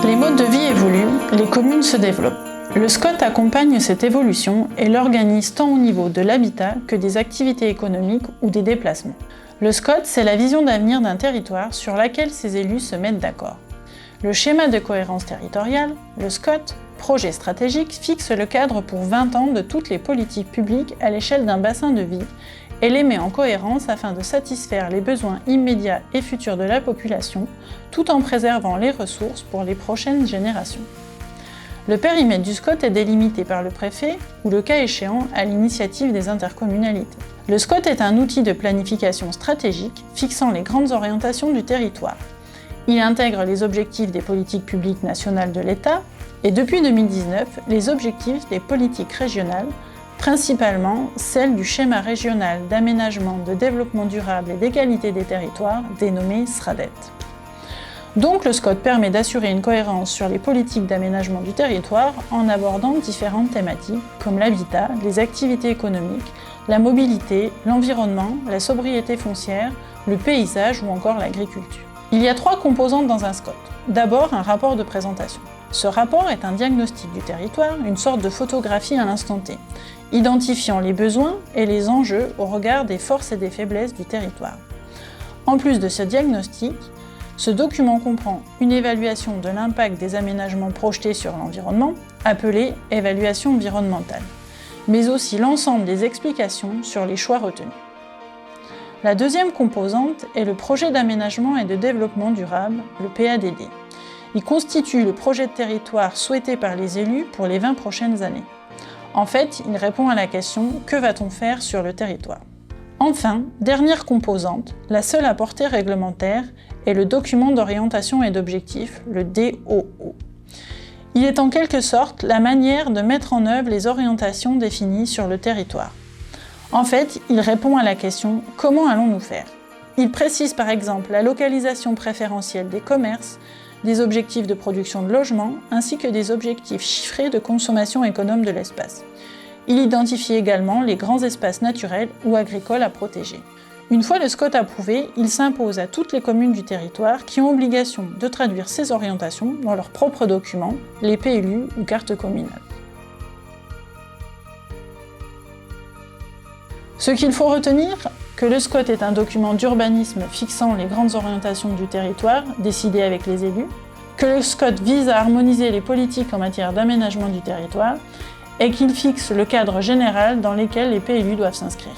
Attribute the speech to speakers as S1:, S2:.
S1: Les modes de vie évoluent, les communes se développent. Le SCOT accompagne cette évolution et l'organise tant au niveau de l'habitat que des activités économiques ou des déplacements. Le SCOT, c'est la vision d'avenir d'un territoire sur laquelle ses élus se mettent d'accord. Le schéma de cohérence territoriale, le SCOT, projet stratégique, fixe le cadre pour 20 ans de toutes les politiques publiques à l'échelle d'un bassin de vie et les met en cohérence afin de satisfaire les besoins immédiats et futurs de la population, tout en préservant les ressources pour les prochaines générations. Le périmètre du SCOT est délimité par le préfet ou, le cas échéant, à l'initiative des intercommunalités. Le SCOT est un outil de planification stratégique fixant les grandes orientations du territoire. Il intègre les objectifs des politiques publiques nationales de l'État et, depuis 2019, les objectifs des politiques régionales, principalement celles du schéma régional d'aménagement, de développement durable et d'égalité des territoires, dénommé SRADDET. Donc le SCOT permet d'assurer une cohérence sur les politiques d'aménagement du territoire en abordant différentes thématiques comme l'habitat, les activités économiques, la mobilité, l'environnement, la sobriété foncière, le paysage ou encore l'agriculture. Il y a 3 composantes dans un SCOT. D'abord, un rapport de présentation. Ce rapport est un diagnostic du territoire, une sorte de photographie à l'instant T, identifiant les besoins et les enjeux au regard des forces et des faiblesses du territoire. En plus de ce diagnostic, ce document comprend une évaluation de l'impact des aménagements projetés sur l'environnement, appelée évaluation environnementale, mais aussi l'ensemble des explications sur les choix retenus. La deuxième composante est le projet d'aménagement et de développement durable, le PADD. Il constitue le projet de territoire souhaité par les élus pour les 20 prochaines années. En fait, il répond à la question « Que va-t-on faire sur le territoire ?» Enfin, dernière composante, la seule à portée réglementaire, est le document d'orientation et d'objectifs, le DOO. Il est en quelque sorte la manière de mettre en œuvre les orientations définies sur le territoire. En fait, il répond à la question « Comment allons-nous faire ?» Il précise par exemple la localisation préférentielle des commerces, des objectifs de production de logements, ainsi que des objectifs chiffrés de consommation économe de l'espace. Il identifie également les grands espaces naturels ou agricoles à protéger. Une fois le SCOT approuvé, il s'impose à toutes les communes du territoire qui ont obligation de traduire ces orientations dans leurs propres documents, les PLU ou cartes communales. Ce qu'il faut retenir, que le SCOT est un document d'urbanisme fixant les grandes orientations du territoire, décidées avec les élus, que le SCOT vise à harmoniser les politiques en matière d'aménagement du territoire et qu'il fixe le cadre général dans lequel les PLU doivent s'inscrire.